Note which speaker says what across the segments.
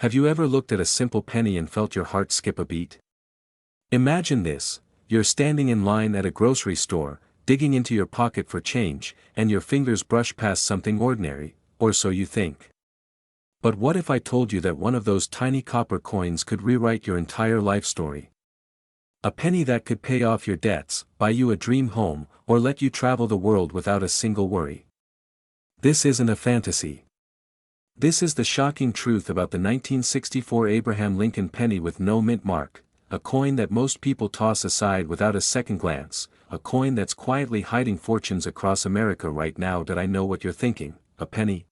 Speaker 1: Have you ever looked at a simple penny and felt your heart skip a beat? Imagine this: you're standing in line at a grocery store, digging into your pocket for change, and your fingers brush past something ordinary, or so you think. But what if I told you that one of those tiny copper coins could rewrite your entire life story? A penny that could pay off your debts, buy you a dream home, or let you travel the world without a single worry. This isn't a fantasy. This is the shocking truth about the 1964 Abraham Lincoln penny with no mint mark, a coin that most people toss aside without a second glance, a coin that's quietly hiding fortunes across America right now. That I know what you're thinking: a penny?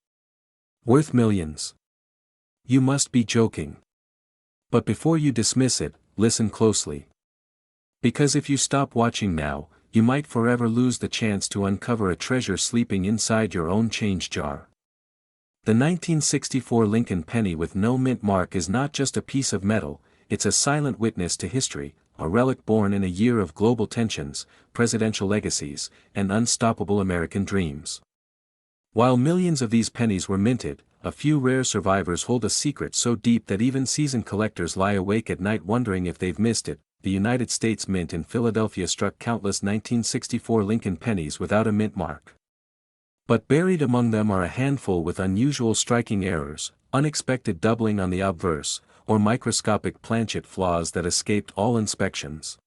Speaker 1: Worth millions? You must be joking. But before you dismiss it, listen closely. Because if you stop watching now, you might forever lose the chance to uncover a treasure sleeping inside your own change jar. The 1964 Lincoln penny with no mint mark is not just a piece of metal, it's a silent witness to history, a relic born in a year of global tensions, presidential legacies, and unstoppable American dreams. While millions of these pennies were minted, a few rare survivors hold a secret so deep that even seasoned collectors lie awake at night wondering if they've missed it. The United States Mint in Philadelphia struck countless 1964 Lincoln pennies without a mint mark. But buried among them are a handful with unusual striking errors, unexpected doubling on the obverse, or microscopic planchet flaws that escaped all inspections.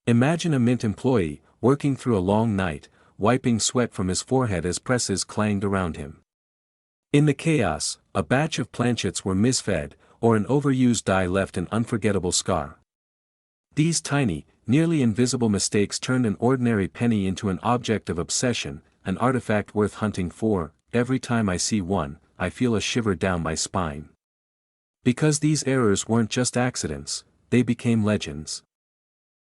Speaker 1: Imagine a mint employee, working through a long night, wiping sweat from his forehead as presses clanged around him. In the chaos, a batch of planchets were misfed, or an overused die left an unforgettable scar. These tiny, nearly invisible mistakes turned an ordinary penny into an object of obsession, an artifact worth hunting for. Every time I see one, I feel a shiver down my spine. Because these errors weren't just accidents, they became legends.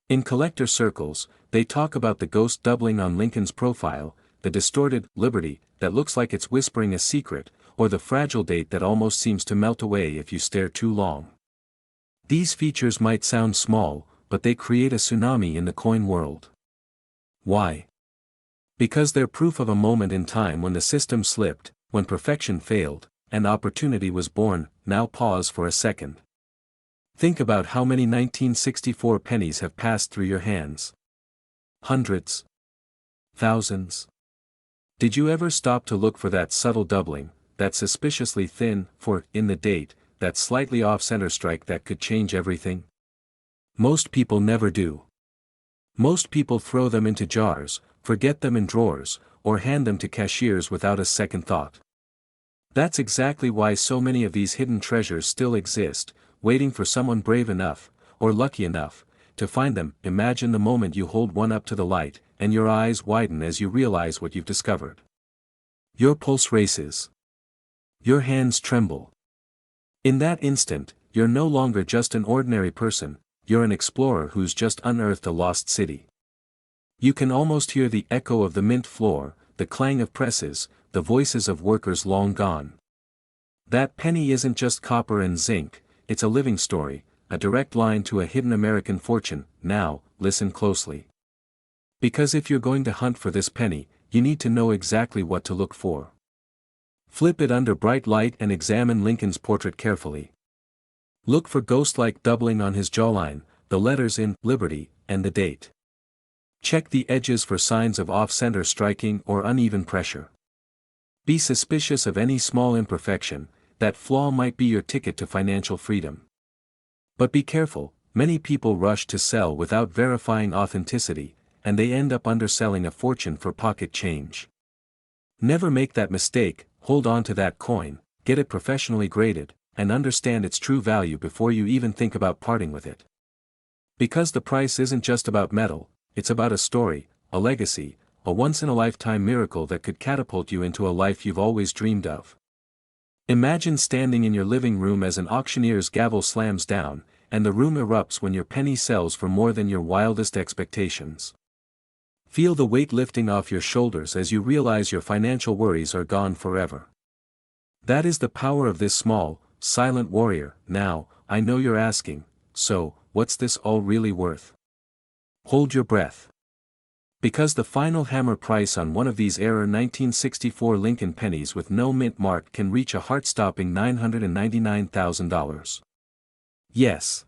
Speaker 1: In collector circles, they talk about the ghost doubling on Lincoln's profile, the distorted Liberty that looks like it's whispering a secret, or the fragile date that almost seems to melt away if you stare too long. These features might sound small, but they create a tsunami in the coin world. Why? Because they're proof of a moment in time when the system slipped, when perfection failed, and opportunity was born. Now pause for a second. Think about how many 1964 pennies have passed through your hands. Hundreds? Thousands? Did you ever stop to look for that subtle doubling, that suspiciously thin fork in the date, that slightly off-center strike that could change everything? Most people never do. Most people throw them into jars, forget them in drawers, or hand them to cashiers without a second thought. That's exactly why so many of these hidden treasures still exist, waiting for someone brave enough, or lucky enough, to find them. Imagine the moment you hold one up to the light, and your eyes widen as you realize what you've discovered. Your pulse races. Your hands tremble. In that instant, you're no longer just an ordinary person, you're an explorer who's just unearthed a lost city. You can almost hear the echo of the mint floor, the clang of presses, the voices of workers long gone. That penny isn't just copper and zinc, it's a living story, a direct line to a hidden American fortune. Now, listen closely. Because if you're going to hunt for this penny, you need to know exactly what to look for. Flip it under bright light and examine Lincoln's portrait carefully. Look for ghost-like doubling on his jawline, the letters in Liberty, and the date. Check the edges for signs of off-center striking or uneven pressure. Be suspicious of any small imperfection, that flaw might be your ticket to financial freedom. But be careful, many people rush to sell without verifying authenticity, and they end up underselling a fortune for pocket change. Never make that mistake. Hold on to that coin, get it professionally graded, and understand its true value before you even think about parting with it. Because the price isn't just about metal, it's about a story, a legacy, a once-in-a-lifetime miracle that could catapult you into a life you've always dreamed of. Imagine standing in your living room as an auctioneer's gavel slams down, and the room erupts when your penny sells for more than your wildest expectations. Feel the weight lifting off your shoulders as you realize your financial worries are gone forever. That is the power of this small, silent warrior. Now, I know you're asking, so, what's this all really worth? Hold your breath. Because the final hammer price on one of these error 1964 Lincoln pennies with no mint mark can reach a heart-stopping $999,000. Yes.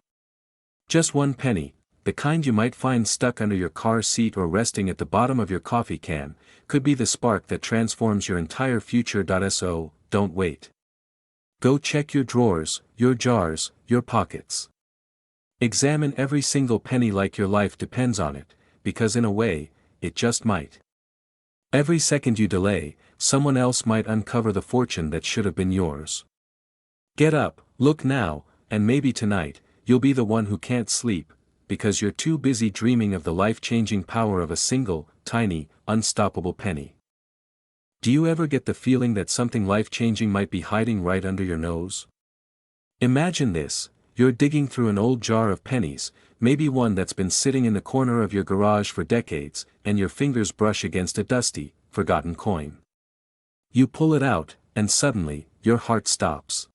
Speaker 1: Just one penny, the kind you might find stuck under your car seat or resting at the bottom of your coffee can, could be the spark that transforms your entire future. So, don't wait. Go check your drawers, your jars, your pockets. Examine every single penny like your life depends on it, because in a way, it just might. Every second you delay, someone else might uncover the fortune that should have been yours. Get up, look now, and maybe tonight, you'll be the one who can't sleep, because you're too busy dreaming of the life-changing power of a single, tiny, unstoppable penny. Do you ever get the feeling that something life-changing might be hiding right under your nose? Imagine this, you're digging through an old jar of pennies, maybe one that's been sitting in the corner of your garage for decades, and your fingers brush against a dusty, forgotten coin. You pull it out, and suddenly, your heart stops.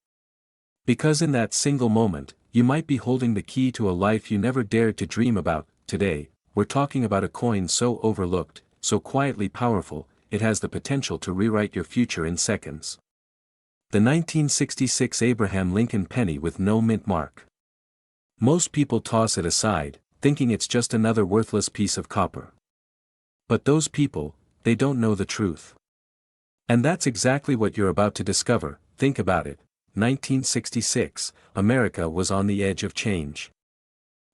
Speaker 1: Because in that single moment, you might be holding the key to a life you never dared to dream about. Today, we're talking about a coin so overlooked, so quietly powerful, it has the potential to rewrite your future in seconds. The 1966 Abraham Lincoln penny with no mint mark. Most people toss it aside, thinking it's just another worthless piece of copper. But those people, they don't know the truth. And that's exactly what you're about to discover. Think about it. 1966, America was on the edge of change.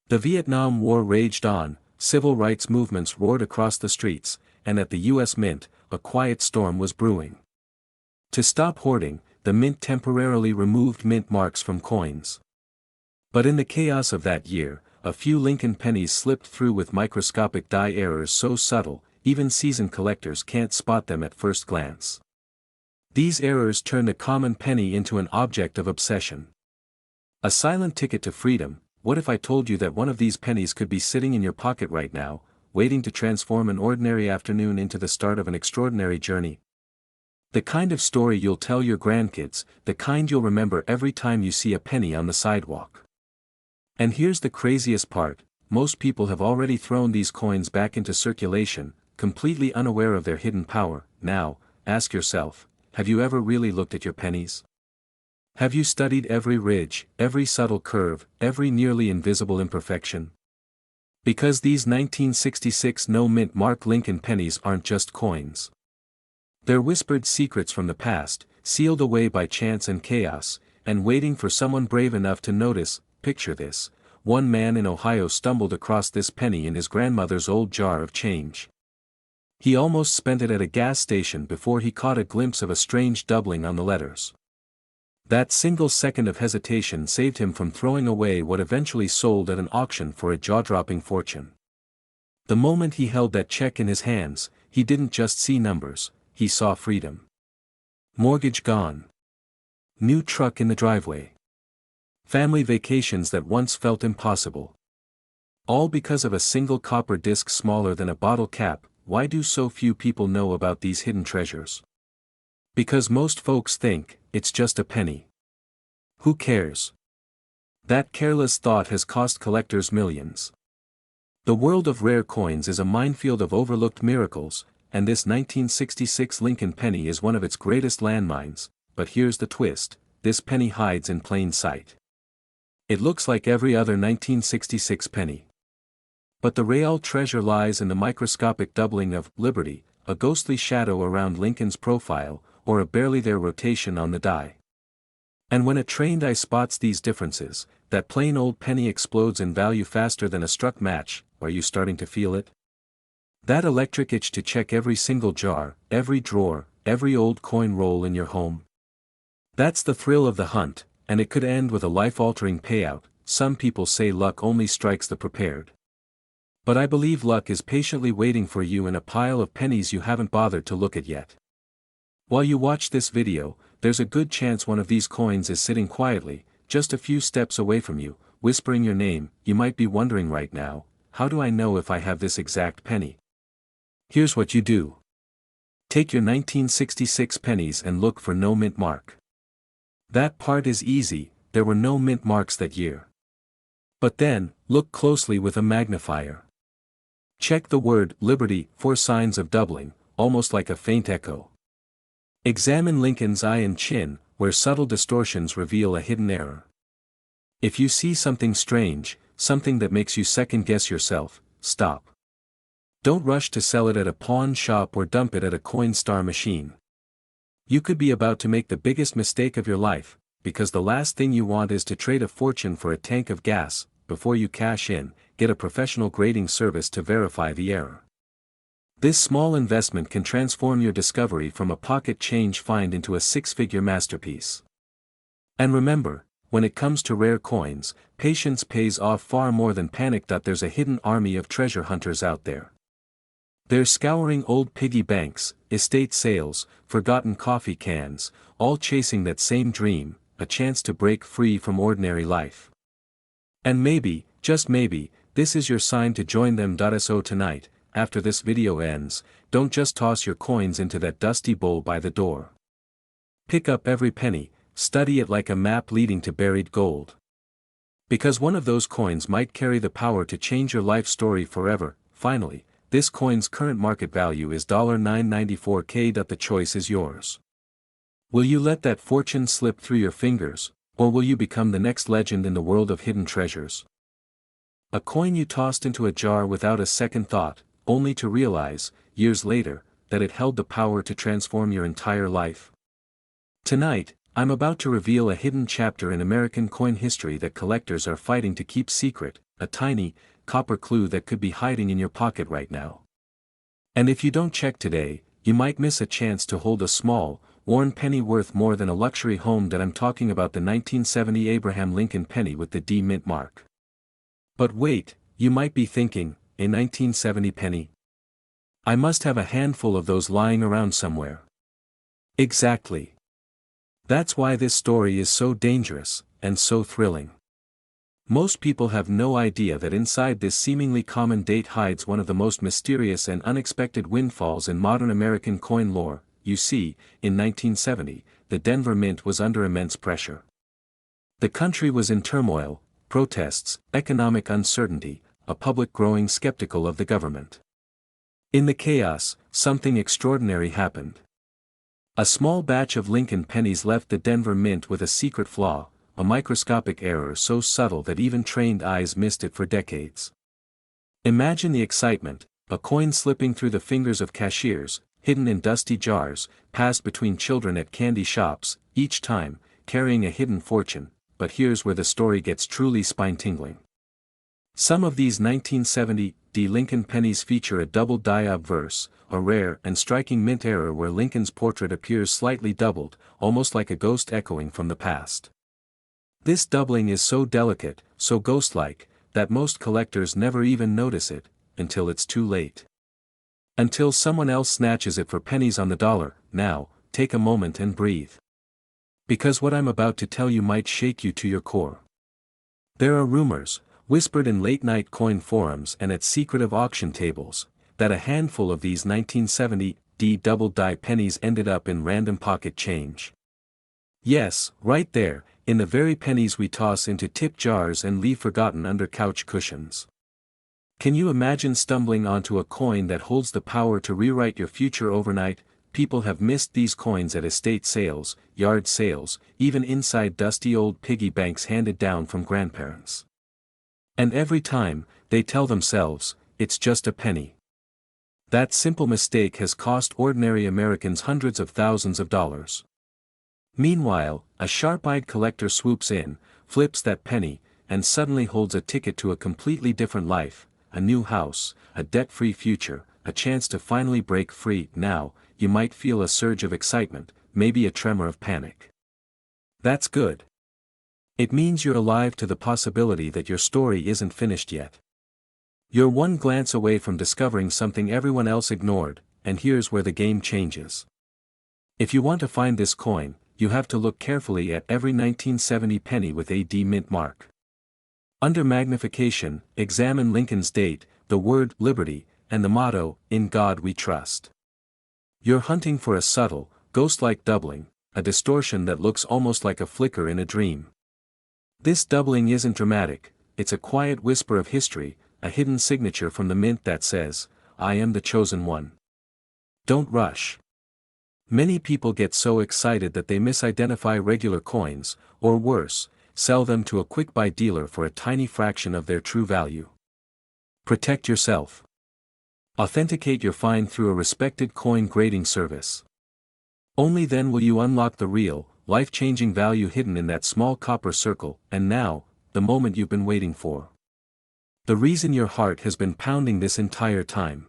Speaker 1: The Vietnam War raged on, civil rights movements roared across the streets, and at the U.S. Mint, a quiet storm was brewing. To stop hoarding, the mint temporarily removed mint marks from coins. But in the chaos of that year, a few Lincoln pennies slipped through with microscopic die errors so subtle, even seasoned collectors can't spot them at first glance. These errors turned a common penny into an object of obsession. A silent ticket to freedom. What if I told you that one of these pennies could be sitting in your pocket right now, waiting to transform an ordinary afternoon into the start of an extraordinary journey? The kind of story you'll tell your grandkids, the kind you'll remember every time you see a penny on the sidewalk. And here's the craziest part, most people have already thrown these coins back into circulation, completely unaware of their hidden power. Now, ask yourself, have you ever really looked at your pennies? Have you studied every ridge, every subtle curve, every nearly invisible imperfection? Because these 1966 no-mint mark Lincoln pennies aren't just coins. They're whispered secrets from the past, sealed away by chance and chaos, and waiting for someone brave enough to notice. Picture this, one man in Ohio stumbled across this penny in his grandmother's old jar of change. He almost spent it at a gas station before he caught a glimpse of a strange doubling on the letters. That single second of hesitation saved him from throwing away what eventually sold at an auction for a jaw-dropping fortune. The moment he held that check in his hands, he didn't just see numbers, he saw freedom. Mortgage gone. New truck in the driveway. Family vacations that once felt impossible. All because of a single copper disc smaller than a bottle cap. Why do so few people know about these hidden treasures? Because most folks think, it's just a penny. Who cares? That careless thought has cost collectors millions. The world of rare coins is a minefield of overlooked miracles, and this 1966 Lincoln penny is one of its greatest landmines. But here's the twist, this penny hides in plain sight. It looks like every other 1966 penny. But the real treasure lies in the microscopic doubling of Liberty, a ghostly shadow around Lincoln's profile, or a barely there rotation on the die. And when a trained eye spots these differences, that plain old penny explodes in value faster than a struck match. Are you starting to feel it? That electric itch to check every single jar, every drawer, every old coin roll in your home? That's the thrill of the hunt, and it could end with a life-altering payout. Some people say luck only strikes the prepared. But I believe luck is patiently waiting for you in a pile of pennies you haven't bothered to look at yet. While you watch this video, there's a good chance one of these coins is sitting quietly, just a few steps away from you, whispering your name. You might be wondering right now, how do I know if I have this exact penny? Here's what you do. Take your 1966 pennies and look for no mint mark. That part is easy, there were no mint marks that year. But then, look closely with a magnifier. Check the word Liberty for signs of doubling, almost like a faint echo. Examine Lincoln's eye and chin, where subtle distortions reveal a hidden error. If you see something strange, something that makes you second-guess yourself, stop. Don't rush to sell it at a pawn shop or dump it at a Coinstar machine. You could be about to make the biggest mistake of your life, because the last thing you want is to trade a fortune for a tank of gas. Before you cash in, get a professional grading service to verify the error. This small investment can transform your discovery from a pocket change find into a six-figure masterpiece. And remember, when it comes to rare coins, patience pays off far more than panic. There's a hidden army of treasure hunters out there. They're scouring old piggy banks, estate sales, forgotten coffee cans, all chasing that same dream, a chance to break free from ordinary life. And maybe, just maybe, this is your sign to join them. So tonight, after this video ends, don't just toss your coins into that dusty bowl by the door. Pick up every penny, study it like a map leading to buried gold. Because one of those coins might carry the power to change your life story forever. Finally, this coin's current market value is $994K. The choice is yours. Will you let that fortune slip through your fingers, or will you become the next legend in the world of hidden treasures? A coin you tossed into a jar without a second thought, only to realize, years later, that it held the power to transform your entire life. Tonight, I'm about to reveal a hidden chapter in American coin history that collectors are fighting to keep secret, a tiny, copper clue that could be hiding in your pocket right now. And if you don't check today, you might miss a chance to hold a small, worn penny worth more than a luxury home. I'm talking about the 1970 Abraham Lincoln penny with the D mint mark. But wait, you might be thinking, a 1970 penny? I must have a handful of those lying around somewhere. Exactly. That's why this story is so dangerous, and so thrilling. Most people have no idea that inside this seemingly common date hides one of the most mysterious and unexpected windfalls in modern American coin lore. You see, in 1970, the Denver Mint was under immense pressure. The country was in turmoil, protests, economic uncertainty, a public growing skeptical of the government. In the chaos, something extraordinary happened. A small batch of Lincoln pennies left the Denver Mint with a secret flaw, a microscopic error so subtle that even trained eyes missed it for decades. Imagine the excitement, a coin slipping through the fingers of cashiers, hidden in dusty jars, passed between children at candy shops, each time, carrying a hidden fortune. But here's where the story gets truly spine-tingling. Some of these 1970 Lincoln pennies feature a double die obverse, a rare and striking mint error where Lincoln's portrait appears slightly doubled, almost like a ghost echoing from the past. This doubling is so delicate, so ghost-like, that most collectors never even notice it, until it's too late. Until someone else snatches it for pennies on the dollar. Now, take a moment and breathe. Because what I'm about to tell you might shake you to your core. There are rumors, whispered in late-night coin forums and at secretive auction tables, that a handful of these 1970 double-die pennies ended up in random pocket change. Yes, right there, in the very pennies we toss into tip jars and leave forgotten under couch cushions. Can you imagine stumbling onto a coin that holds the power to rewrite your future overnight? People have missed these coins at estate sales, yard sales, even inside dusty old piggy banks handed down from grandparents. And every time, they tell themselves, it's just a penny. That simple mistake has cost ordinary Americans hundreds of thousands of dollars. Meanwhile, a sharp-eyed collector swoops in, flips that penny, and suddenly holds a ticket to a completely different life, a new house, a debt-free future, a chance to finally break free. Now, you might feel a surge of excitement, maybe a tremor of panic. That's good. It means you're alive to the possibility that your story isn't finished yet. You're one glance away from discovering something everyone else ignored, and here's where the game changes. If you want to find this coin, you have to look carefully at every 1970 penny with a D mint mark. Under magnification, examine Lincoln's date, the word Liberty, and the motto, In God We Trust. You're hunting for a subtle, ghost-like doubling, a distortion that looks almost like a flicker in a dream. This doubling isn't dramatic, it's a quiet whisper of history, a hidden signature from the mint that says, "I am the chosen one." Don't rush. Many people get so excited that they misidentify regular coins, or worse, sell them to a quick-buy dealer for a tiny fraction of their true value. Protect yourself. Authenticate your find through a respected coin grading service. Only then will you unlock the real, life-changing value hidden in that small copper circle. And now, the moment you've been waiting for. The reason your heart has been pounding this entire time.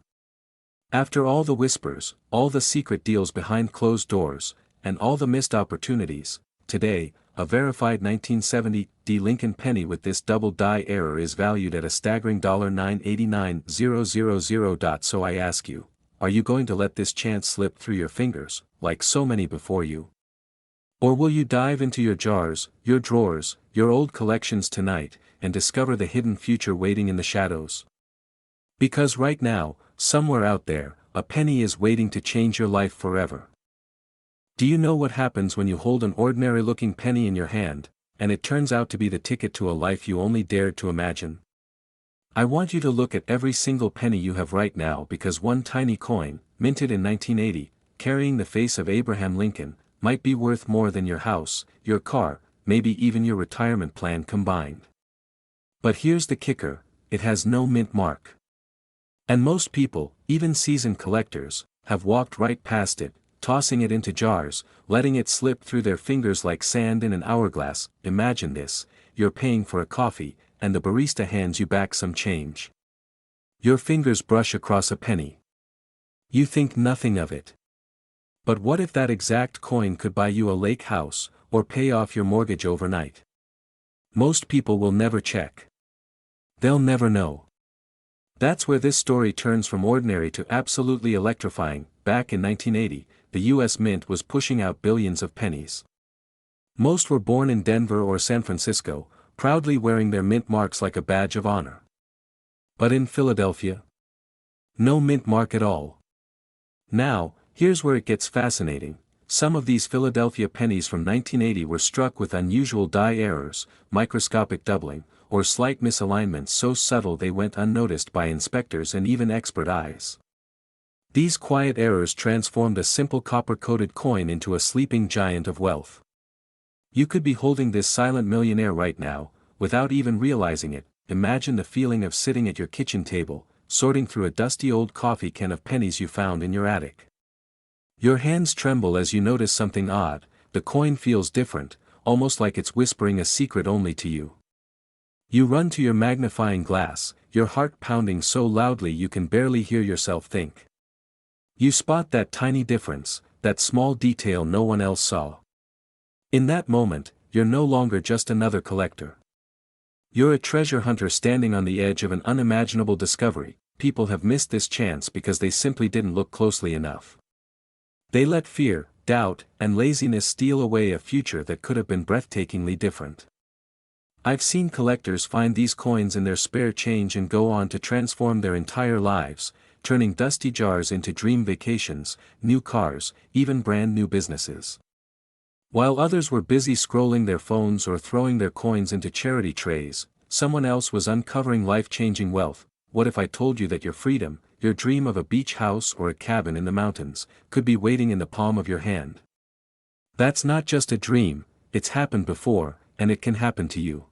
Speaker 1: After all the whispers, all the secret deals behind closed doors, and all the missed opportunities, today, a verified 1970 Lincoln penny with this double die error is valued at a staggering $989,000. So I ask you, are you going to let this chance slip through your fingers, like so many before you? Or will you dive into your jars, your drawers, your old collections tonight, and discover the hidden future waiting in the shadows? Because right now, somewhere out there, a penny is waiting to change your life forever. Do you know what happens when you hold an ordinary-looking penny in your hand, and it turns out to be the ticket to a life you only dared to imagine? I want you to look at every single penny you have right now, because one tiny coin, minted in 1980, carrying the face of Abraham Lincoln, might be worth more than your house, your car, maybe even your retirement plan combined. But here's the kicker, it has no mint mark. And most people, even seasoned collectors, have walked right past it, tossing it into jars, letting it slip through their fingers like sand in an hourglass. Imagine this, you're paying for a coffee, and the barista hands you back some change. Your fingers brush across a penny. You think nothing of it. But what if that exact coin could buy you a lake house, or pay off your mortgage overnight? Most people will never check. They'll never know. That's where this story turns from ordinary to absolutely electrifying. Back in 1980, the US Mint was pushing out billions of pennies. Most were born in Denver or San Francisco, proudly wearing their mint marks like a badge of honor. But in Philadelphia? No mint mark at all. Now, here's where it gets fascinating. Some of these Philadelphia pennies from 1980 were struck with unusual die errors, microscopic doubling, or slight misalignments so subtle they went unnoticed by inspectors and even expert eyes. These quiet errors transformed a simple copper-coated coin into a sleeping giant of wealth. You could be holding this silent millionaire right now, without even realizing it. Imagine the feeling of sitting at your kitchen table, sorting through a dusty old coffee can of pennies you found in your attic. Your hands tremble as you notice something odd. The coin feels different, almost like it's whispering a secret only to you. You run to your magnifying glass, your heart pounding so loudly you can barely hear yourself think. You spot that tiny difference, that small detail no one else saw. In that moment, you're no longer just another collector. You're a treasure hunter standing on the edge of an unimaginable discovery. People have missed this chance because they simply didn't look closely enough. They let fear, doubt, and laziness steal away a future that could have been breathtakingly different. I've seen collectors find these coins in their spare change and go on to transform their entire lives, turning dusty jars into dream vacations, new cars, even brand new businesses. While others were busy scrolling their phones or throwing their coins into charity trays, someone else was uncovering life-changing wealth. What if I told you that your freedom, your dream of a beach house or a cabin in the mountains, could be waiting in the palm of your hand? That's not just a dream, it's happened before, and it can happen to you.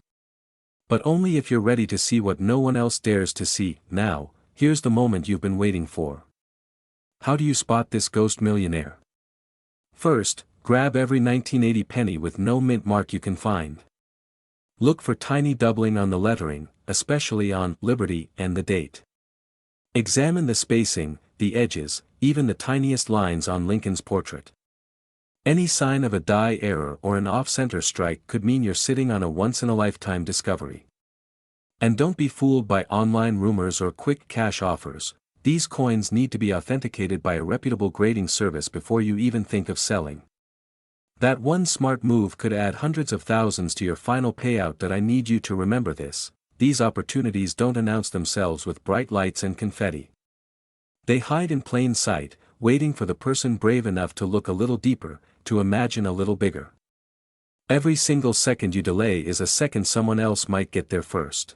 Speaker 1: But only if you're ready to see what no one else dares to see. Now, here's the moment you've been waiting for. How do you spot this ghost millionaire? First, grab every 1980 penny with no mint mark you can find. Look for tiny doubling on the lettering, especially on Liberty and the date. Examine the spacing, the edges, even the tiniest lines on Lincoln's portrait. Any sign of a die error or an off-center strike could mean you're sitting on a once-in-a-lifetime discovery. And don't be fooled by online rumors or quick cash offers. These coins need to be authenticated by a reputable grading service before you even think of selling. That one smart move could add hundreds of thousands to your final payout. That I need you to remember this. These opportunities don't announce themselves with bright lights and confetti. They hide in plain sight, waiting for the person brave enough to look a little deeper, to imagine a little bigger. Every single second you delay is a second someone else might get there first.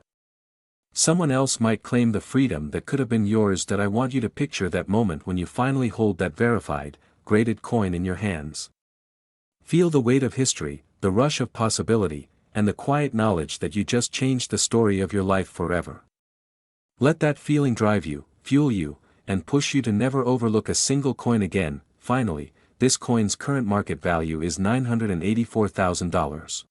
Speaker 1: Someone else might claim the freedom that could have been yours. That I want you to picture that moment when you finally hold that verified, graded coin in your hands. Feel the weight of history, the rush of possibility, and the quiet knowledge that you just changed the story of your life forever. Let that feeling drive you, fuel you, and push you to never overlook a single coin again. Finally, this coin's current market value is $984,000.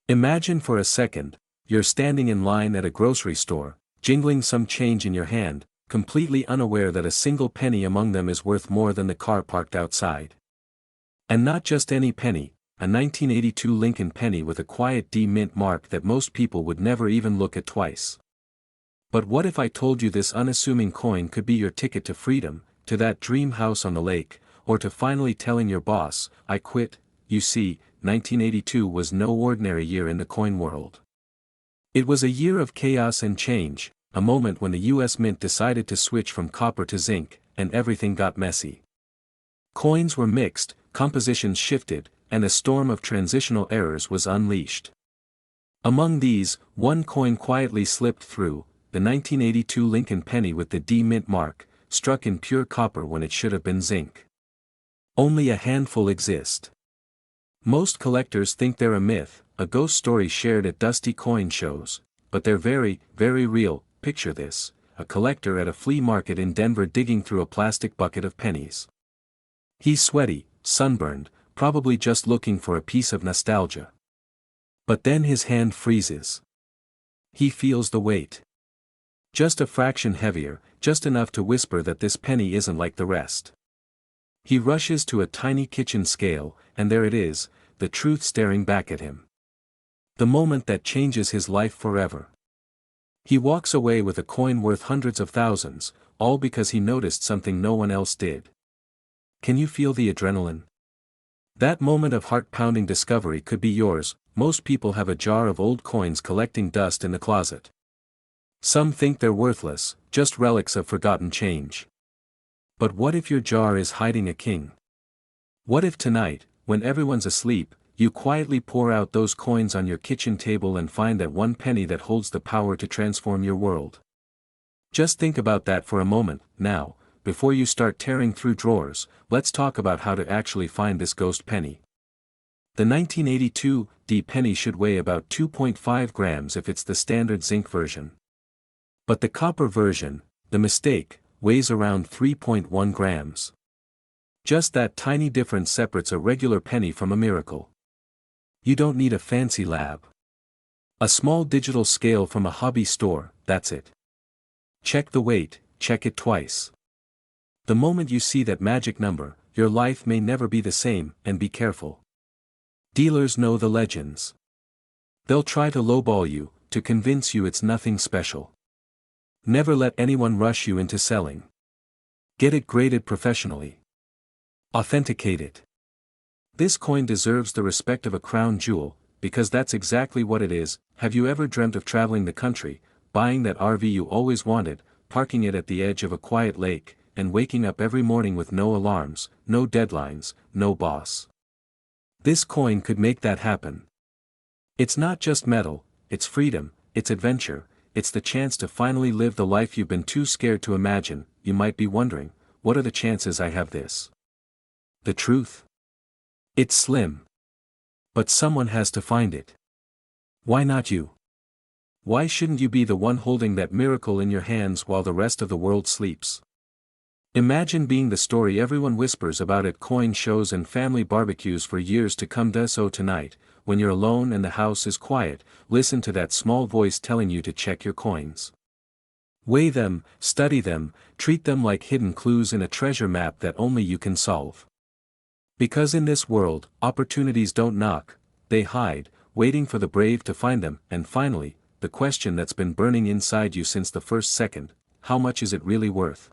Speaker 1: Imagine for a second, you're standing in line at a grocery store, jingling some change in your hand, completely unaware that a single penny among them is worth more than the car parked outside. And not just any penny, a 1982 Lincoln penny with a quiet D mint mark that most people would never even look at twice. But what if I told you this unassuming coin could be your ticket to freedom, to that dream house on the lake, or to finally telling your boss, "I quit"? You see, 1982 was no ordinary year in the coin world. It was a year of chaos and change, a moment when the US Mint decided to switch from copper to zinc, and everything got messy. Coins were mixed, compositions shifted, and a storm of transitional errors was unleashed. Among these, one coin quietly slipped through, the 1982 Lincoln penny with the D mint mark, struck in pure copper when it should have been zinc. Only a handful exist. Most collectors think they're a myth, a ghost story shared at dusty coin shows, but they're very, very real. Picture this: a collector at a flea market in Denver digging through a plastic bucket of pennies. He's sweaty, sunburned, probably just looking for a piece of nostalgia. But then his hand freezes. He feels the weight. Just a fraction heavier, just enough to whisper that this penny isn't like the rest. He rushes to a tiny kitchen scale, and there it is, the truth staring back at him. The moment that changes his life forever. He walks away with a coin worth hundreds of thousands, all because he noticed something no one else did. Can you feel the adrenaline? That moment of heart-pounding discovery could be yours. Most people have a jar of old coins collecting dust in the closet. Some think they're worthless, just relics of forgotten change. But what if your jar is hiding a king? What if tonight, when everyone's asleep, you quietly pour out those coins on your kitchen table and find that one penny that holds the power to transform your world? Just think about that for a moment. Now, before you start tearing through drawers, let's talk about how to actually find this ghost penny. The 1982 D penny should weigh about 2.5 grams if it's the standard zinc version. But the copper version, the mistake, weighs around 3.1 grams. Just that tiny difference separates a regular penny from a miracle. You don't need a fancy lab. A small digital scale from a hobby store, that's it. Check the weight, check it twice. The moment you see that magic number, your life may never be the same, and be careful. Dealers know the legends. They'll try to lowball you, to convince you it's nothing special. Never let anyone rush you into selling. Get it graded professionally. Authenticate it. This coin deserves the respect of a crown jewel, because that's exactly what it is. Have you ever dreamt of traveling the country, buying that RV you always wanted, parking it at the edge of a quiet lake, and waking up every morning with no alarms, no deadlines, no boss? This coin could make that happen. It's not just metal, it's freedom, it's adventure, it's the chance to finally live the life you've been too scared to imagine. You might be wondering, what are the chances I have this? The truth? It's slim. But someone has to find it. Why not you? Why shouldn't you be the one holding that miracle in your hands while the rest of the world sleeps? Imagine being the story everyone whispers about at coin shows and family barbecues for years to come. So tonight, when you're alone and the house is quiet, listen to that small voice telling you to check your coins. Weigh them, study them, treat them like hidden clues in a treasure map that only you can solve. Because in this world, opportunities don't knock, they hide, waiting for the brave to find them. And finally, the question that's been burning inside you since the first second: how much is it really worth?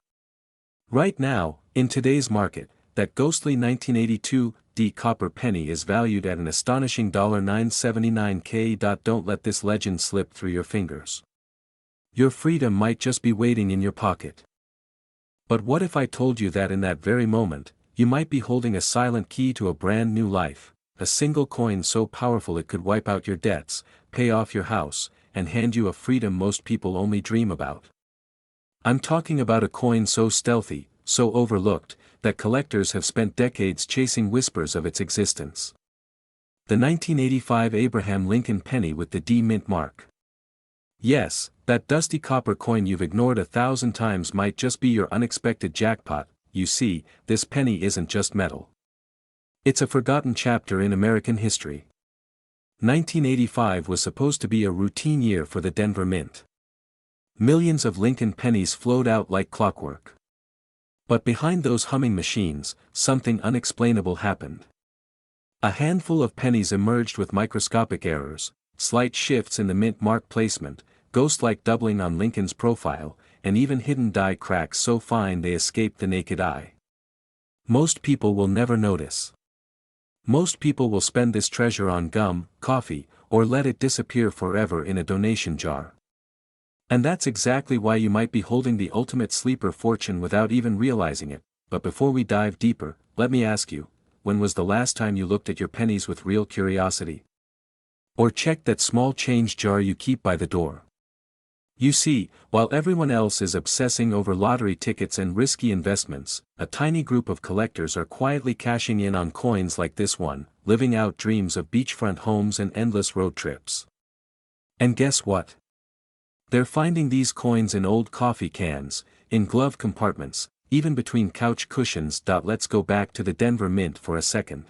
Speaker 1: Right now, in today's market, that ghostly 1982 D copper penny is valued at an astonishing $979K. Don't let this legend slip through your fingers. Your freedom might just be waiting in your pocket. But what if I told you that in that very moment, you might be holding a silent key to a brand new life, a single coin so powerful it could wipe out your debts, pay off your house, and hand you a freedom most people only dream about. I'm talking about a coin so stealthy, so overlooked, that collectors have spent decades chasing whispers of its existence. The 1985 Abraham Lincoln penny with the D mint mark. Yes, that dusty copper coin you've ignored 1,000 times might just be your unexpected jackpot. You see, this penny isn't just metal. It's a forgotten chapter in American history. 1985 was supposed to be a routine year for the Denver Mint. Millions of Lincoln pennies flowed out like clockwork. But behind those humming machines, something unexplainable happened. A handful of pennies emerged with microscopic errors, slight shifts in the mint mark placement, ghost-like doubling on Lincoln's profile, and even hidden die cracks so fine they escaped the naked eye. Most people will never notice. Most people will spend this treasure on gum, coffee, or let it disappear forever in a donation jar. And that's exactly why you might be holding the ultimate sleeper fortune without even realizing it. But before we dive deeper, let me ask you, when was the last time you looked at your pennies with real curiosity? Or checked that small change jar you keep by the door? You see, while everyone else is obsessing over lottery tickets and risky investments, a tiny group of collectors are quietly cashing in on coins like this one, living out dreams of beachfront homes and endless road trips. And guess what? They're finding these coins in old coffee cans, in glove compartments, even between couch cushions. Let's go back to the Denver Mint for a second.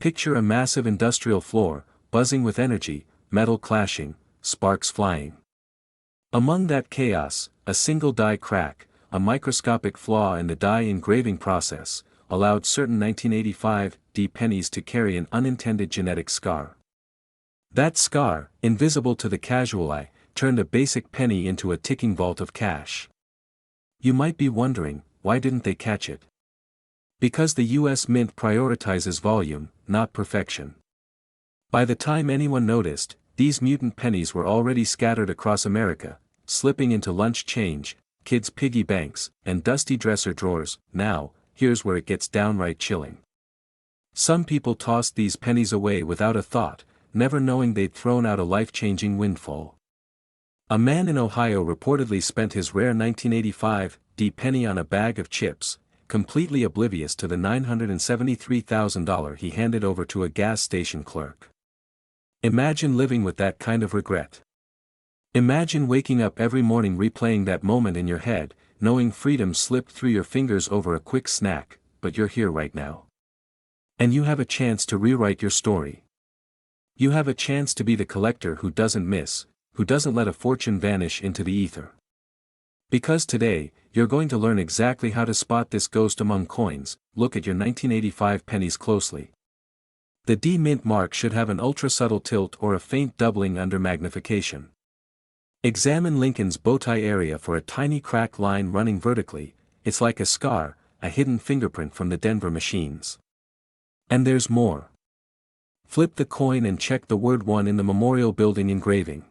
Speaker 1: Picture a massive industrial floor, buzzing with energy, metal clashing, sparks flying. Among that chaos, a single die crack, a microscopic flaw in the die engraving process, allowed certain 1985 D pennies to carry an unintended genetic scar. That scar, invisible to the casual eye, turned a basic penny into a ticking vault of cash. You might be wondering, why didn't they catch it? Because the US Mint prioritizes volume, not perfection. By the time anyone noticed, these mutant pennies were already scattered across America, slipping into lunch change, kids' piggy banks, and dusty dresser drawers. Now, here's where it gets downright chilling. Some people tossed these pennies away without a thought, never knowing they'd thrown out a life-changing windfall. A man in Ohio reportedly spent his rare 1985 D penny on a bag of chips, completely oblivious to the $973,000 he handed over to a gas station clerk. Imagine living with that kind of regret. Imagine waking up every morning replaying that moment in your head, knowing freedom slipped through your fingers over a quick snack, but you're here right now. And you have a chance to rewrite your story. You have a chance to be the collector who doesn't miss, who doesn't let a fortune vanish into the ether. Because today, you're going to learn exactly how to spot this ghost among coins. Look at your 1985 pennies closely. The D mint mark should have an ultra-subtle tilt or a faint doubling under magnification. Examine Lincoln's bowtie area for a tiny crack line running vertically. It's like a scar, a hidden fingerprint from the Denver machines. And there's more. Flip the coin and check the word 1 in the Memorial Building engraving.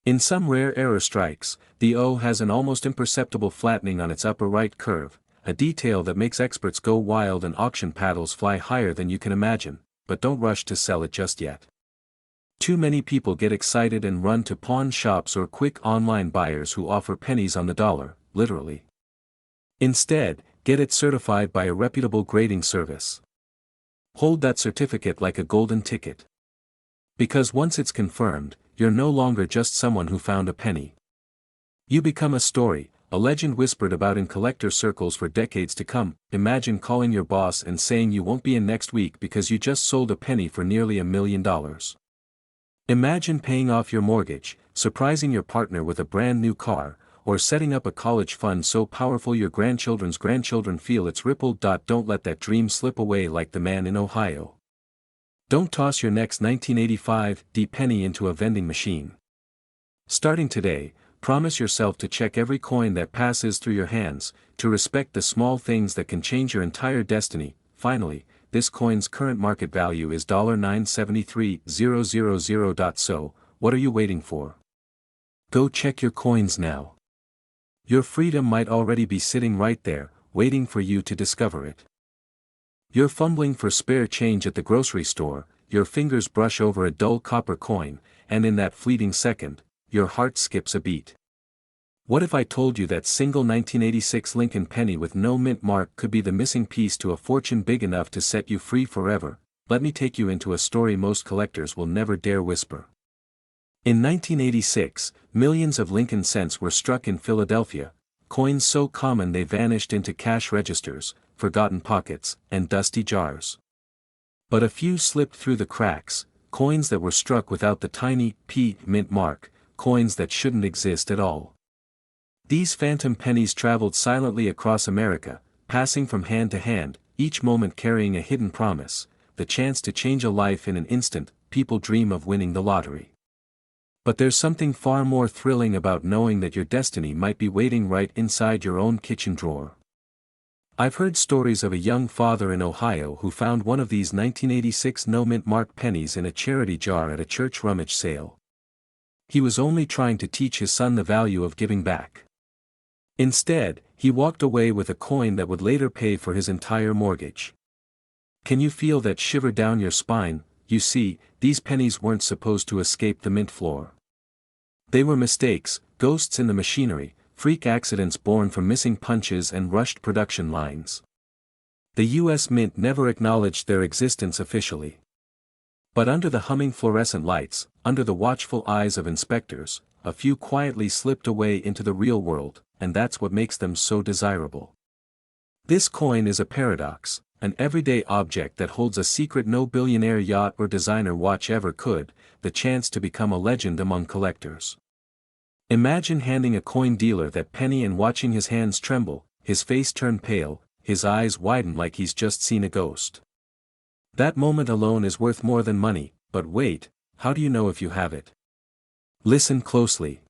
Speaker 1: In some rare error strikes, the O has an almost imperceptible flattening on its upper right curve, a detail that makes experts go wild and auction paddles fly higher than you can imagine. But don't rush to sell it just yet. Too many people get excited and run to pawn shops or quick online buyers who offer pennies on the dollar, literally. Instead, get it certified by a reputable grading service. Hold that certificate like a golden ticket. Because once it's confirmed, you're no longer just someone who found a penny. You become a story, a legend whispered about in collector circles for decades to come. Imagine calling your boss and saying you won't be in next week because you just sold a penny for nearly $1 million. Imagine paying off your mortgage, surprising your partner with a brand new car, or setting up a college fund so powerful your grandchildren's grandchildren feel its ripple. Don't let that dream slip away like the man in Ohio. Don't toss your next 1985 D penny into a vending machine. Starting today, promise yourself to check every coin that passes through your hands, to respect the small things that can change your entire destiny. Finally, this coin's current market value is $973,000. So, what are you waiting for? Go check your coins now. Your freedom might already be sitting right there, waiting for you to discover it. You're fumbling for spare change at the grocery store, your fingers brush over a dull copper coin, and in that fleeting second, your heart skips a beat. What if I told you that single 1986 Lincoln penny with no mint mark could be the missing piece to a fortune big enough to set you free forever? Let me take you into a story most collectors will never dare whisper. In 1986, millions of Lincoln cents were struck in Philadelphia, coins so common they vanished into cash registers, forgotten pockets, and dusty jars. But a few slipped through the cracks, coins that were struck without the tiny P mint mark, coins that shouldn't exist at all. These phantom pennies traveled silently across America, passing from hand to hand, each moment carrying a hidden promise, the chance to change a life in an instant. People dream of winning the lottery. But there's something far more thrilling about knowing that your destiny might be waiting right inside your own kitchen drawer. I've heard stories of a young father in Ohio who found one of these 1986 no-mint mark pennies in a charity jar at a church rummage sale. He was only trying to teach his son the value of giving back. Instead, he walked away with a coin that would later pay for his entire mortgage. Can you feel that shiver down your spine? You see, these pennies weren't supposed to escape the mint floor. They were mistakes, ghosts in the machinery, freak accidents born from missing punches and rushed production lines. The U.S. Mint never acknowledged their existence officially. But under the humming fluorescent lights, under the watchful eyes of inspectors, a few quietly slipped away into the real world, and that's what makes them so desirable. This coin is a paradox, an everyday object that holds a secret no billionaire yacht or designer watch ever could, the chance to become a legend among collectors. Imagine handing a coin dealer that penny and watching his hands tremble, his face turn pale, his eyes widen like he's just seen a ghost. That moment alone is worth more than money, but wait, how do you know if you have it? Listen closely.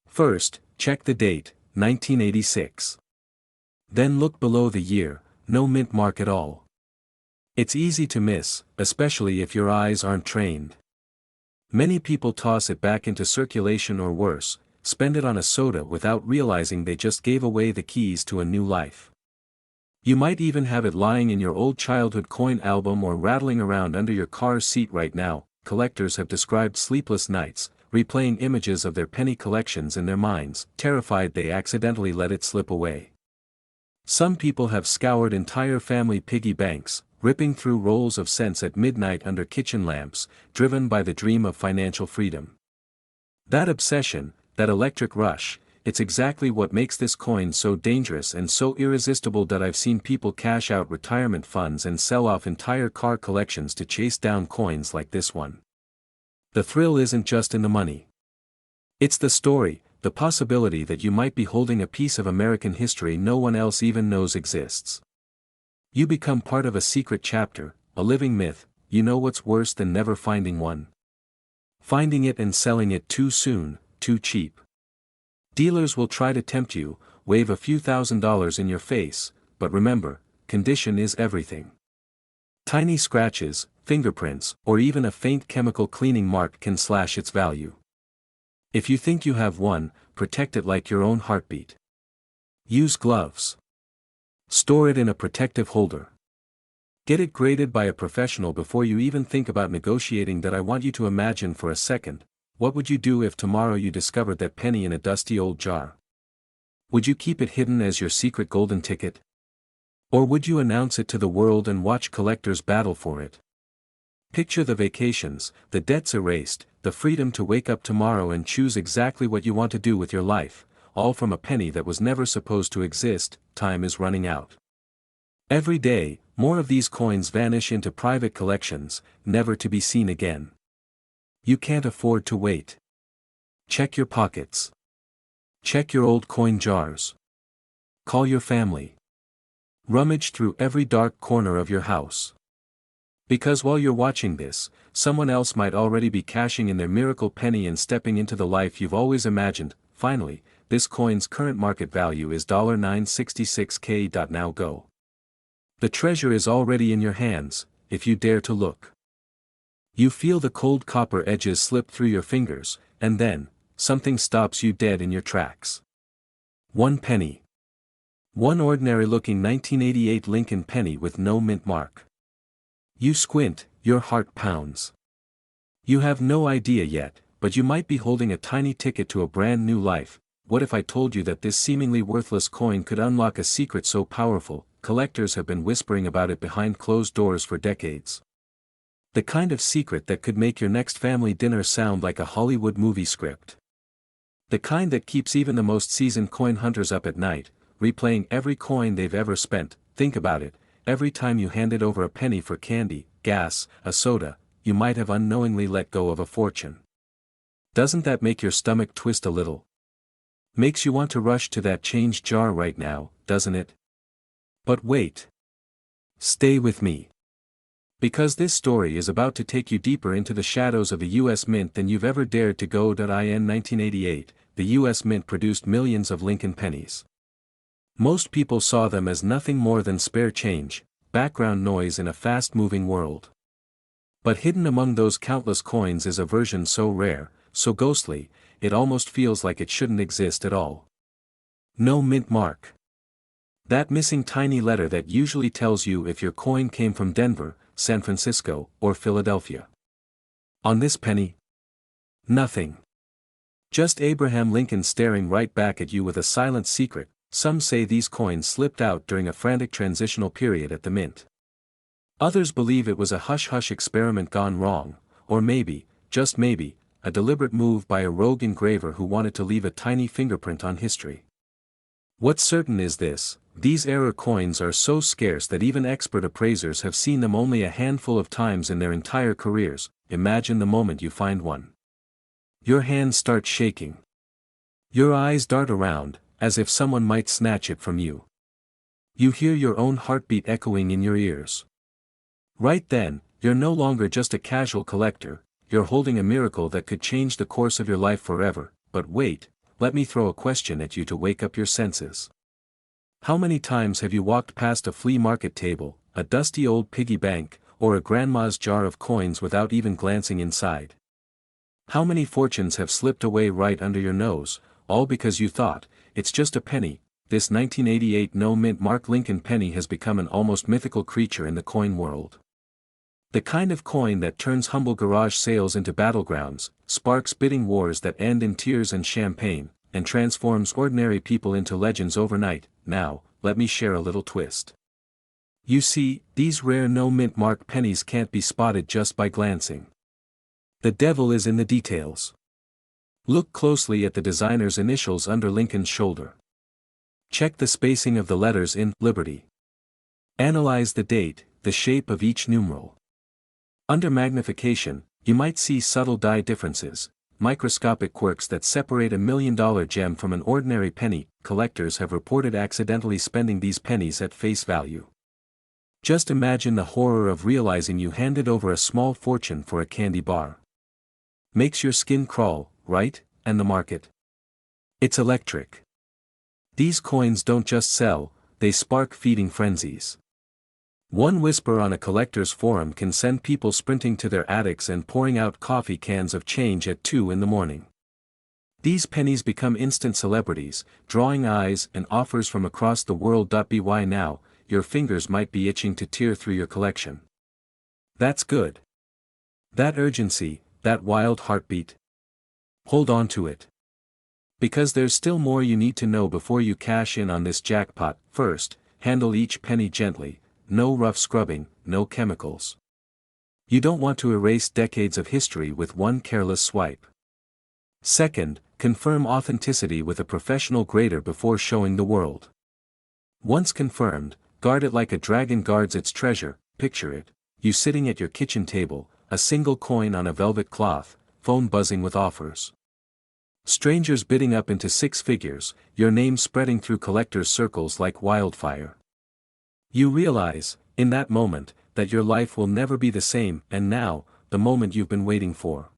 Speaker 1: First, check the date, 1986. Then look below the year, no mint mark at all. It's easy to miss, especially if your eyes aren't trained. Many people toss it back into circulation or worse, spend it on a soda without realizing they just gave away the keys to a new life. You might even have it lying in your old childhood coin album or rattling around under your car's seat right now. Collectors have described sleepless nights, replaying images of their penny collections in their minds, terrified they accidentally let it slip away. Some people have scoured entire family piggy banks, ripping through rolls of cents at midnight under kitchen lamps, driven by the dream of financial freedom. That obsession, that electric rush, it's exactly what makes this coin so dangerous and so irresistible that I've seen people cash out retirement funds and sell off entire car collections to chase down coins like this one. The thrill isn't just in the money. It's the story, the possibility that you might be holding a piece of American history no one else even knows exists. You become part of a secret chapter, a living myth. You know what's worse than never finding one? Finding it and selling it too soon, too cheap. Dealers will try to tempt you, wave a few $1,000s in your face, but remember, condition is everything. Tiny scratches, fingerprints, or even a faint chemical cleaning mark can slash its value. If you think you have one, protect it like your own heartbeat. Use gloves. Store it in a protective holder. Get it graded by a professional before you even think about negotiating. That I want you to imagine for a second, what would you do if tomorrow you discovered that penny in a dusty old jar? Would you keep it hidden as your secret golden ticket? Or would you announce it to the world and watch collectors battle for it? Picture the vacations, the debts erased, the freedom to wake up tomorrow and choose exactly what you want to do with your life, all from a penny that was never supposed to exist. Time is running out. Every day, more of these coins vanish into private collections, never to be seen again. You can't afford to wait. Check your pockets. Check your old coin jars. Call your family. Rummage through every dark corner of your house. Because while you're watching this, someone else might already be cashing in their miracle penny and stepping into the life you've always imagined. Finally, this coin's current market value is $966K. Now go. The treasure is already in your hands, if you dare to look. You feel the cold copper edges slip through your fingers, and then, something stops you dead in your tracks. One penny. One ordinary-looking 1988 Lincoln penny with no mint mark. You squint, your heart pounds. You have no idea yet, but you might be holding a tiny ticket to a brand new life. What if I told you that this seemingly worthless coin could unlock a secret so powerful, collectors have been whispering about it behind closed doors for decades? The kind of secret that could make your next family dinner sound like a Hollywood movie script. The kind that keeps even the most seasoned coin hunters up at night, replaying every coin they've ever spent. Think about it, every time you handed over a penny for candy, gas, a soda, you might have unknowingly let go of a fortune. Doesn't that make your stomach twist a little? Makes you want to rush to that change jar right now, doesn't it? But wait. Stay with me. Because this story is about to take you deeper into the shadows of the U.S. Mint than you've ever dared to go. In 1988, the U.S. Mint produced millions of Lincoln pennies. Most people saw them as nothing more than spare change, background noise in a fast-moving world. But hidden among those countless coins is a version so rare, so ghostly, it almost feels like it shouldn't exist at all. No mint mark. That missing tiny letter that usually tells you if your coin came from Denver, San Francisco, or Philadelphia. On this penny? Nothing. Just Abraham Lincoln staring right back at you with a silent secret. Some say these coins slipped out during a frantic transitional period at the mint. Others believe it was a hush-hush experiment gone wrong, or maybe, just maybe, a deliberate move by a rogue engraver who wanted to leave a tiny fingerprint on history. What's certain is this: these error coins are so scarce that even expert appraisers have seen them only a handful of times in their entire careers. Imagine the moment you find one. Your hands start shaking. Your eyes dart around, as if someone might snatch it from you. You hear your own heartbeat echoing in your ears. Right then, you're no longer just a casual collector, you're holding a miracle that could change the course of your life forever. But wait, let me throw a question at you to wake up your senses. How many times have you walked past a flea market table, a dusty old piggy bank, or a grandma's jar of coins without even glancing inside? How many fortunes have slipped away right under your nose, all because you thought, it's just a penny? This 1988 no-mint mark Lincoln penny has become an almost mythical creature in the coin world. The kind of coin that turns humble garage sales into battlegrounds, sparks bidding wars that end in tears and champagne, and transforms ordinary people into legends overnight. Now, let me share a little twist. You see, these rare no-mint mark pennies can't be spotted just by glancing. The devil is in the details. Look closely at the designer's initials under Lincoln's shoulder. Check the spacing of the letters in Liberty. Analyze the date, the shape of each numeral. Under magnification, you might see subtle die differences, microscopic quirks that separate a $1 million gem from an ordinary penny. Collectors have reported accidentally spending these pennies at face value. Just imagine the horror of realizing you handed over a small fortune for a candy bar. Makes your skin crawl, right? And the market? It's electric. These coins don't just sell, they spark feeding frenzies. One whisper on a collector's forum can send people sprinting to their attics and pouring out coffee cans of change at 2 in the morning. These pennies become instant celebrities, drawing eyes and offers from across the world. By now, your fingers might be itching to tear through your collection. That's good. That urgency, that wild heartbeat. Hold on to it. Because there's still more you need to know before you cash in on this jackpot. First, handle each penny gently, no rough scrubbing, no chemicals. You don't want to erase decades of history with one careless swipe. Second, confirm authenticity with a professional grader before showing the world. Once confirmed, guard it like a dragon guards its treasure. Picture it, you sitting at your kitchen table, a single coin on a velvet cloth, phone buzzing with offers. Strangers bidding up into 6 figures, your name spreading through collectors' circles like wildfire. You realize, in that moment, that your life will never be the same. And now, the moment you've been waiting for.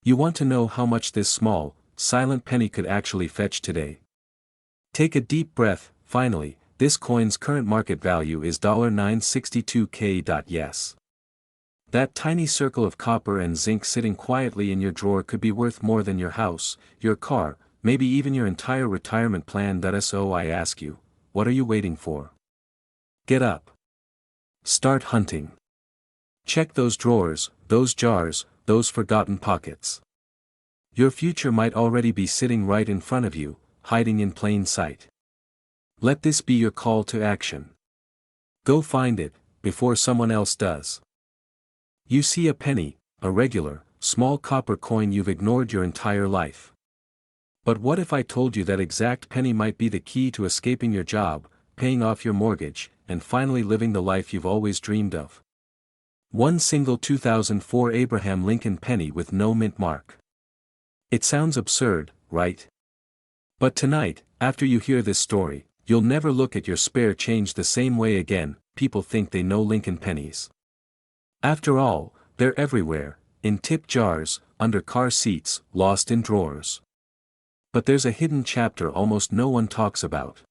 Speaker 1: You want to know how much this small, silent penny could actually fetch today. Take a deep breath. Finally, this coin's current market value is $962K. Yes. That tiny circle of copper and zinc sitting quietly in your drawer could be worth more than your house, your car, maybe even your entire retirement plan. So I ask you, what are you waiting for? Get up. Start hunting. Check those drawers, those jars, those forgotten pockets. Your future might already be sitting right in front of you, hiding in plain sight. Let this be your call to action. Go find it, before someone else does. You see a penny, a regular, small copper coin you've ignored your entire life. But what if I told you that exact penny might be the key to escaping your job, paying off your mortgage, and finally living the life you've always dreamed of? One single 2004 Abraham Lincoln penny with no mint mark. It sounds absurd, right? But tonight, after you hear this story, you'll never look at your spare change the same way again. People think they know Lincoln pennies. After all, they're everywhere, in tip jars, under car seats, lost in drawers. But there's a hidden chapter almost no one talks about.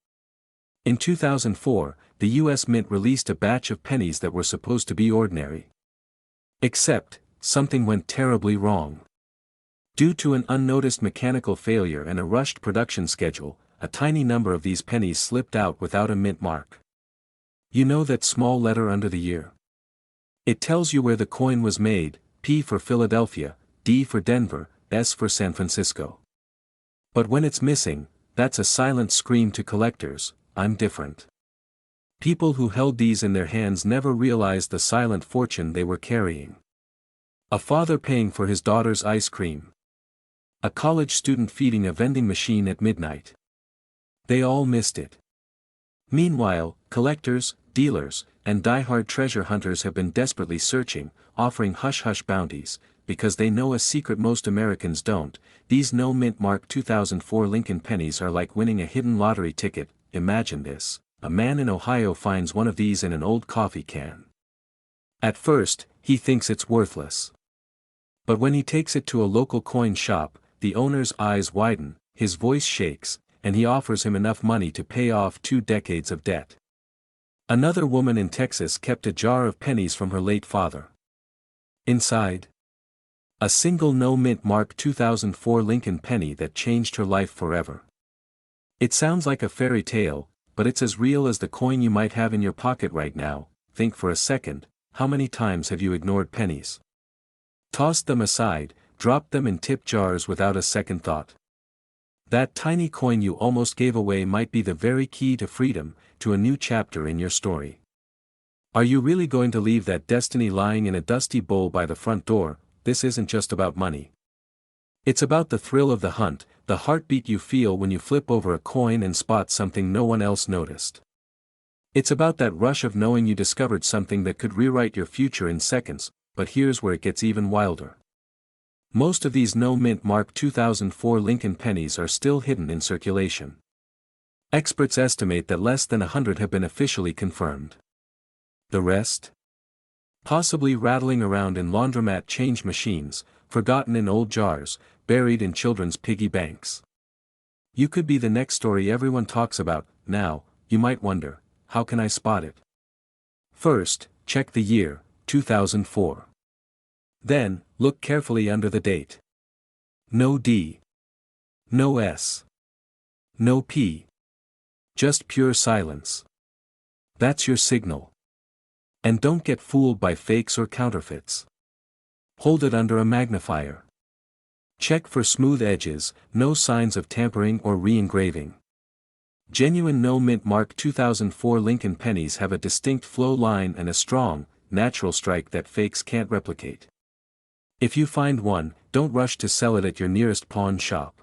Speaker 1: In 2004, the US Mint released a batch of pennies that were supposed to be ordinary. Except, something went terribly wrong. Due to an unnoticed mechanical failure and a rushed production schedule, a tiny number of these pennies slipped out without a mint mark. You know that small letter under the year? It tells you where the coin was made: P for Philadelphia, D for Denver, S for San Francisco. But when it's missing, that's a silent scream to collectors: I'm different. People who held these in their hands never realized the silent fortune they were carrying. A father paying for his daughter's ice cream. A college student feeding a vending machine at midnight. They all missed it. Meanwhile, collectors, dealers, and die-hard treasure hunters have been desperately searching, offering hush-hush bounties, because they know a secret most Americans don't: these no-mint mark 2004 Lincoln pennies are like winning a hidden lottery ticket. Imagine this: a man in Ohio finds one of these in an old coffee can. At first, he thinks it's worthless. But when he takes it to a local coin shop, the owner's eyes widen, his voice shakes, and he offers him enough money to pay off 2 decades of debt. Another woman in Texas kept a jar of pennies from her late father. Inside, a single no-mint mark 2004 Lincoln penny that changed her life forever. It sounds like a fairy tale, but it's as real as the coin you might have in your pocket right now. Think for a second: how many times have you ignored pennies? Tossed them aside, dropped them in tip jars without a second thought. That tiny coin you almost gave away might be the very key to freedom, to a new chapter in your story. Are you really going to leave that destiny lying in a dusty bowl by the front door? This isn't just about money. It's about the thrill of the hunt, the heartbeat you feel when you flip over a coin and spot something no one else noticed. It's about that rush of knowing you discovered something that could rewrite your future in seconds. But here's where it gets even wilder. Most of these no-mint mark 2004 Lincoln pennies are still hidden in circulation. Experts estimate that less than 100 have been officially confirmed. The rest? Possibly rattling around in laundromat change machines, forgotten in old jars, buried in children's piggy banks. You could be the next story everyone talks about. Now, you might wonder, how can I spot it? First, check the year, 2004. Then, look carefully under the date. No D. No S. No P. Just pure silence. That's your signal. And don't get fooled by fakes or counterfeits. Hold it under a magnifier. Check for smooth edges, no signs of tampering or re-engraving. Genuine no-mint mark 2004 Lincoln pennies have a distinct flow line and a strong, natural strike that fakes can't replicate. If you find one, don't rush to sell it at your nearest pawn shop.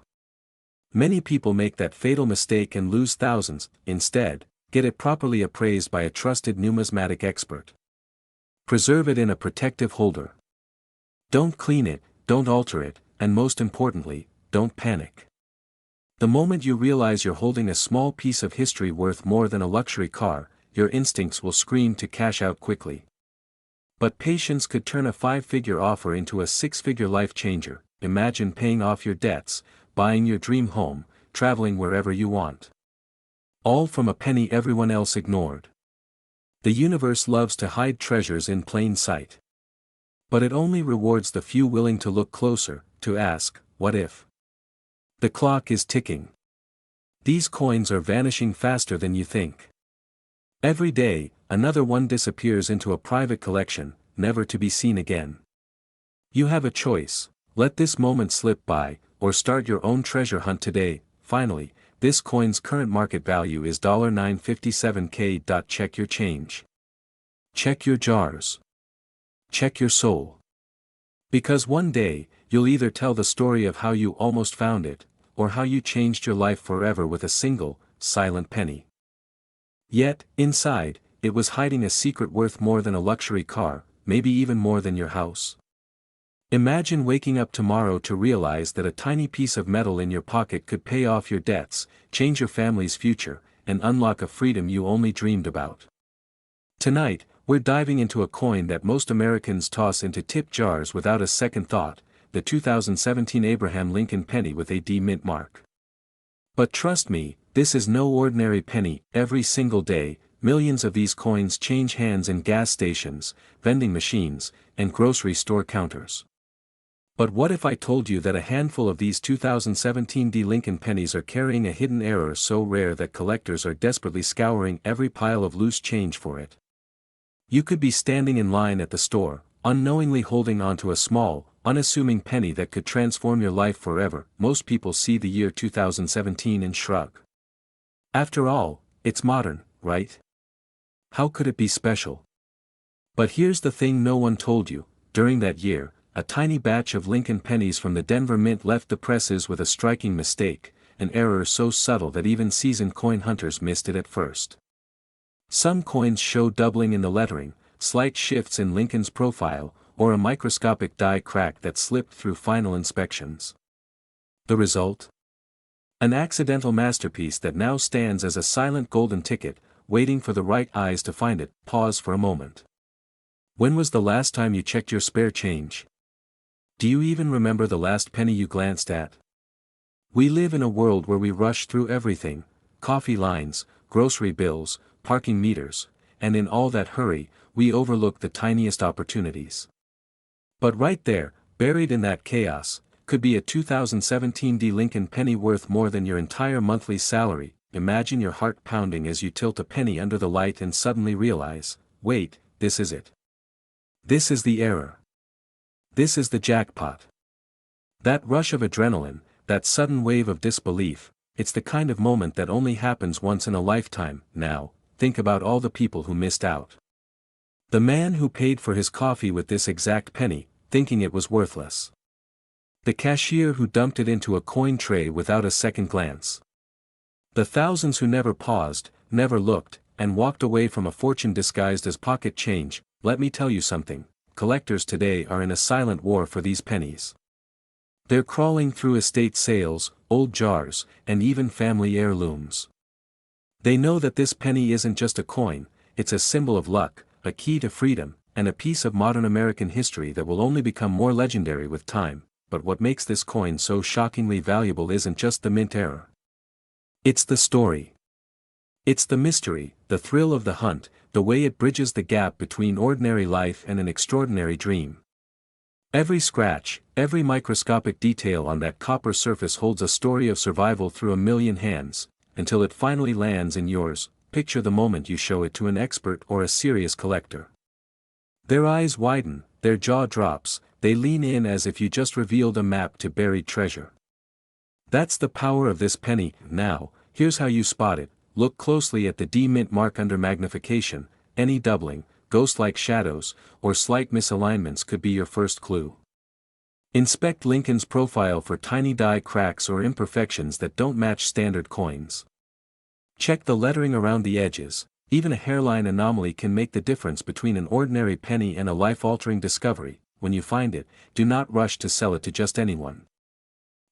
Speaker 1: Many people make that fatal mistake and lose thousands. Instead, get it properly appraised by a trusted numismatic expert. Preserve it in a protective holder. Don't clean it, don't alter it, and most importantly, don't panic. The moment you realize you're holding a small piece of history worth more than a luxury car, your instincts will scream to cash out quickly. But patience could turn a 5-figure offer into a 6-figure life changer. Imagine paying off your debts, buying your dream home, traveling wherever you want. All from a penny everyone else ignored. The universe loves to hide treasures in plain sight. But it only rewards the few willing to look closer, to ask, what if? The clock is ticking. These coins are vanishing faster than you think. Every day, another one disappears into a private collection, never to be seen again. You have a choice: let this moment slip by, or start your own treasure hunt today. Finally, this coin's current market value is $957K. Check your change. Check your jars. Check your soul. Because one day, you'll either tell the story of how you almost found it, or how you changed your life forever with a single, silent penny. Yet, inside, it was hiding a secret worth more than a luxury car, maybe even more than your house. Imagine waking up tomorrow to realize that a tiny piece of metal in your pocket could pay off your debts, change your family's future, and unlock a freedom you only dreamed about. Tonight, we're diving into a coin that most Americans toss into tip jars without a second thought, the 2017 Abraham Lincoln penny with a D mint mark. But trust me, this is no ordinary penny. Every single day, millions of these coins change hands in gas stations, vending machines, and grocery store counters. But what if I told you that a handful of these 2017 D Lincoln pennies are carrying a hidden error so rare that collectors are desperately scouring every pile of loose change for it? You could be standing in line at the store, unknowingly holding onto a small, unassuming penny that could transform your life forever. Most people see the year 2017 and shrug. After all, it's modern, right? How could it be special? But here's the thing no one told you: during that year, a tiny batch of Lincoln pennies from the Denver Mint left the presses with a striking mistake, an error so subtle that even seasoned coin hunters missed it at first. Some coins show doubling in the lettering, slight shifts in Lincoln's profile, or a microscopic die crack that slipped through final inspections. The result? An accidental masterpiece that now stands as a silent golden ticket, waiting for the right eyes to find it. Pause for a moment. When was the last time you checked your spare change? Do you even remember the last penny you glanced at? We live in a world where we rush through everything: coffee lines, grocery bills, parking meters, and in all that hurry, we overlook the tiniest opportunities. But right there, buried in that chaos, could be a 2017 D Lincoln penny worth more than your entire monthly salary. Imagine your heart pounding as you tilt a penny under the light and suddenly realize, wait, this is it. This is the error. This is the jackpot. That rush of adrenaline, that sudden wave of disbelief, it's the kind of moment that only happens once in a lifetime. Now, think about all the people who missed out. The man who paid for his coffee with this exact penny, thinking it was worthless. The cashier who dumped it into a coin tray without a second glance. The thousands who never paused, never looked, and walked away from a fortune disguised as pocket change. Let me tell you something: collectors today are in a silent war for these pennies. They're crawling through estate sales, old jars, and even family heirlooms. They know that this penny isn't just a coin, it's a symbol of luck, a key to freedom, and a piece of modern American history that will only become more legendary with time. But what makes this coin so shockingly valuable isn't just the mint error. It's the story. It's the mystery, the thrill of the hunt, the way it bridges the gap between ordinary life and an extraordinary dream. Every scratch, every microscopic detail on that copper surface holds a story of survival through a million hands, until it finally lands in yours. Picture the moment you show it to an expert or a serious collector. Their eyes widen, their jaw drops, they lean in as if you just revealed a map to buried treasure. That's the power of this penny. Now, here's how you spot it. Look closely at the D mint mark under magnification. Any doubling, ghost-like shadows, or slight misalignments could be your first clue. Inspect Lincoln's profile for tiny die cracks or imperfections that don't match standard coins. Check the lettering around the edges. Even a hairline anomaly can make the difference between an ordinary penny and a life-altering discovery. When you find it, do not rush to sell it to just anyone.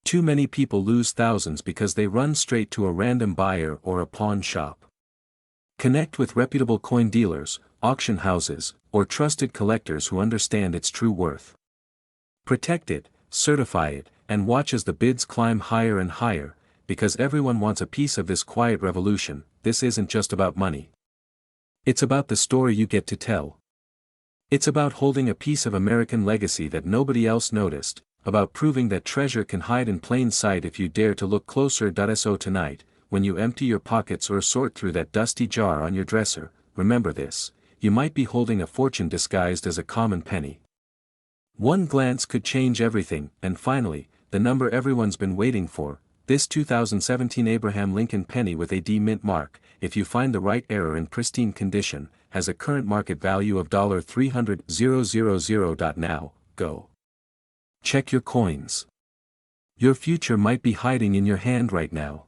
Speaker 1: Too many people lose thousands because they run straight to a random buyer or a pawn shop. Connect with reputable coin dealers, auction houses, or trusted collectors who understand its true worth. Protect it, certify it, and watch as the bids climb higher and higher, because everyone wants a piece of this quiet revolution. This isn't just about money. It's about the story you get to tell. It's about holding a piece of American legacy that nobody else noticed, about proving that treasure can hide in plain sight if you dare to look closer. So tonight, when you empty your pockets or sort through that dusty jar on your dresser, remember this: you might be holding a fortune disguised as a common penny. One glance could change everything, and finally, the number everyone's been waiting for, this 2017 Abraham Lincoln penny with a D mint mark, if you find the right error in pristine condition, has a current market value of $300,000. Now, go. Check your coins. Your future might be hiding in your hand right now.